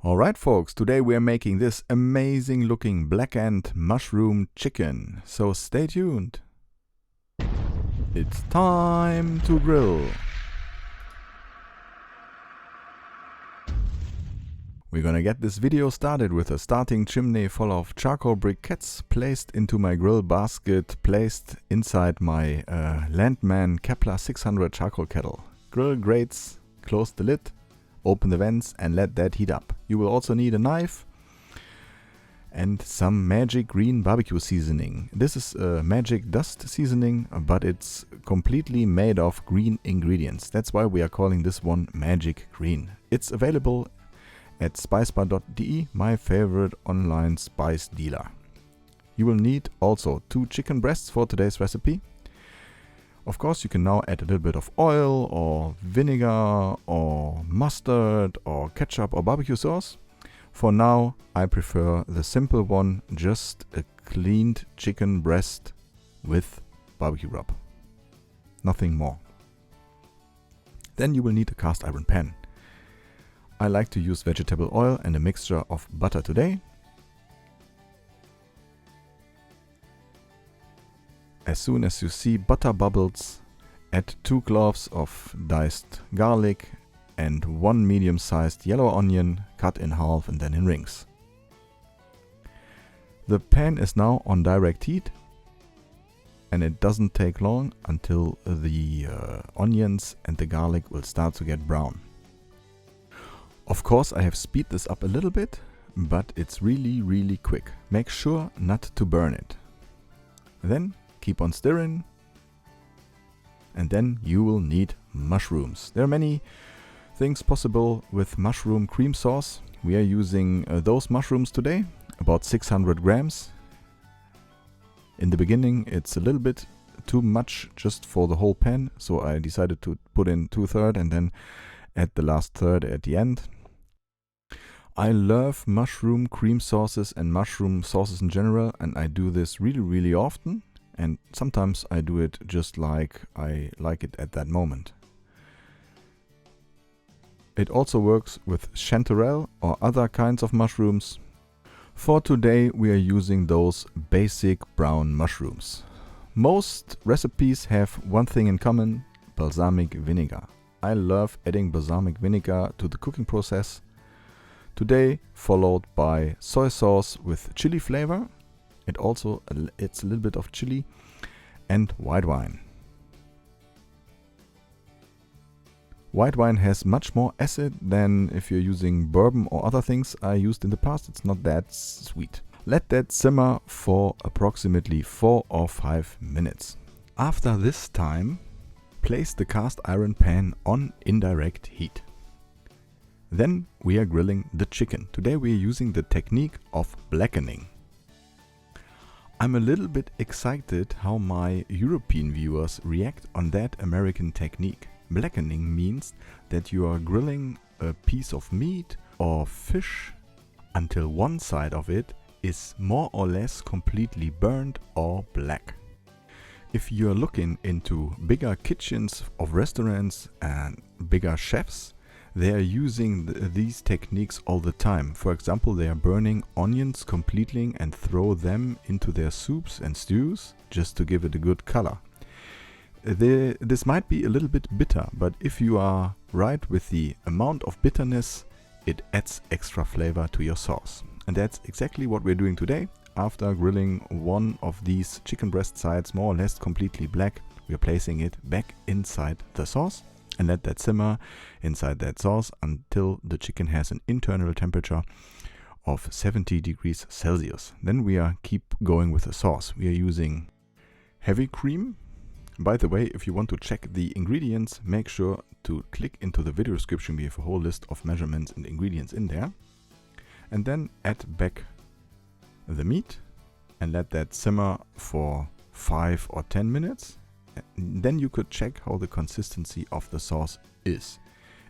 Alright folks, today we are making this amazing looking blackened mushroom chicken, so stay tuned. It's time to grill. We're gonna get this video started with a starting chimney full of charcoal briquettes placed into my grill basket, placed inside my Landman Kepler 600 charcoal kettle. Grill grates, close the lid, open the vents and let that heat up. You will also need a knife and some magic green barbecue seasoning. This is a magic dust seasoning, but it's completely made of green ingredients. That's why we are calling this one magic green. It's available at spicebar.de, my favorite online spice dealer. You will need also 2 chicken breasts for today's recipe. Of course, you can now add a little bit of oil or vinegar or mustard or ketchup or barbecue sauce. For now, I prefer the simple one, just a cleaned chicken breast with barbecue rub. Nothing more. Then you will need a cast iron pan. I like to use vegetable oil and a mixture of butter today. As soon as you see butter bubbles, add 2 cloves of diced garlic and 1 medium-sized yellow onion cut in half and then in rings. The pan is now on direct heat and it doesn't take long until the onions and the garlic will start to get brown. Of course, I have speeded this up a little bit, but it's really quick. Make sure not to burn it. Then keep on stirring, and then you will need mushrooms. There are many things possible with mushroom cream sauce. We are using those mushrooms today, about 600 grams. In the beginning it's a little bit too much just for the whole pan, so I decided to put in 2/3 and then add the last third at the end. I love mushroom cream sauces and mushroom sauces in general, and I do this really often. And sometimes I do it just like I like it at that moment. It also works with chanterelle or other kinds of mushrooms. For today we are using those basic brown mushrooms. Most recipes have one thing in common: balsamic vinegar. I love adding balsamic vinegar to the cooking process. Today followed by soy sauce with chili flavor. It's a little bit of chili, and white wine. White wine has much more acid than if you're using bourbon or other things I used in the past. It's not that sweet. Let that simmer for approximately 4 or 5 minutes. After this time, place the cast iron pan on indirect heat. Then we are grilling the chicken. Today we are using the technique of blackening. I'm a little bit excited how my European viewers react on that American technique. Blackening means that you are grilling a piece of meat or fish until one side of it is more or less completely burned or black. If you are looking into bigger kitchens of restaurants and bigger chefs, they are using these techniques all the time. For example, they are burning onions completely and throw them into their soups and stews just to give it a good color. This might be a little bit bitter, but if you are right with the amount of bitterness, it adds extra flavor to your sauce. And that's exactly what we're doing today. After grilling one of these chicken breast sides more or less completely black, we are placing it back inside the sauce and let that simmer inside that sauce until the chicken has an internal temperature of 70 degrees Celsius. Then we keep going with the sauce. We are using heavy cream. By the way, if you want to check the ingredients, make sure to click into the video description. We have a whole list of measurements and ingredients in there. And then add back the meat and let that simmer for 5 or 10 minutes. Then you could check how the consistency of the sauce is.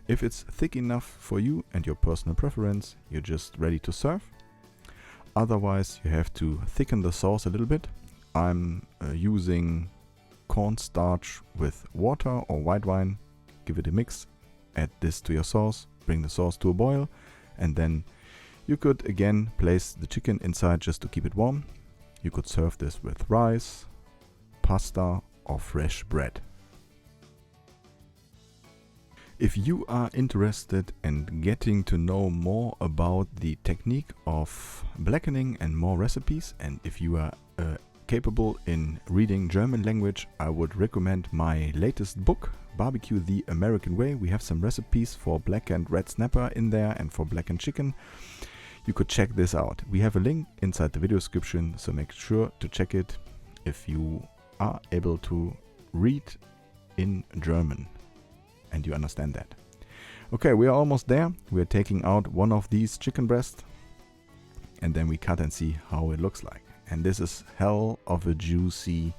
If it's thick enough for you and your personal preference, you're just ready to serve. Otherwise, you have to thicken the sauce a little bit. I'm using cornstarch with water or white wine. Give it a mix, add this to your sauce, bring the sauce to a boil, and then You could again place the chicken inside just to keep it warm. You could serve this with rice, pasta or fresh bread. If you are interested in getting to know more about the technique of blackening and more recipes, and if you are capable in reading German language, I would recommend my latest book, Barbecue the American Way. We have some recipes for black and red snapper in there and for blackened chicken. You could check this out. We have a link inside the video description, so make sure to check it if you are able to read in German and you understand that. Okay, we are almost there. We are taking out one of these chicken breasts and then we cut and see how it looks like. And this is hell of a juicy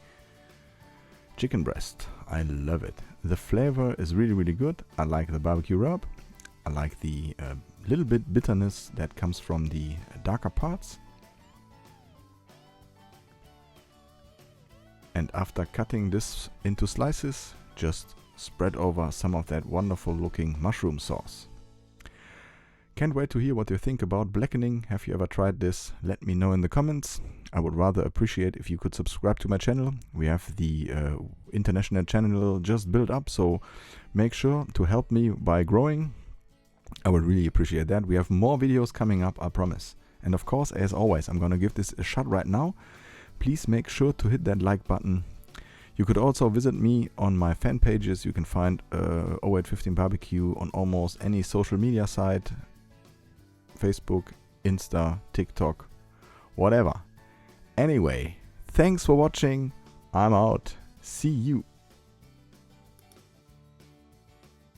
chicken breast. I love it. The flavor is really, really good. I like the barbecue rub. I like the little bit bitterness that comes from the darker parts. And after cutting this into slices, just spread over some of that wonderful looking mushroom sauce. Can't wait to hear what you think about blackening. Have you ever tried this? Let me know in the comments. I would rather appreciate if you could subscribe to my channel. We have the international channel just built up, so make sure to help me by growing. I would really appreciate that. We have more videos coming up, I promise. And of course, as always, I'm gonna give this a shot right now. Please make sure to hit that like button. You could also visit me on my fan pages. You can find 0815 Barbecue on almost any social media site. Facebook, Insta, TikTok, whatever. Anyway, thanks for watching. I'm out. See you.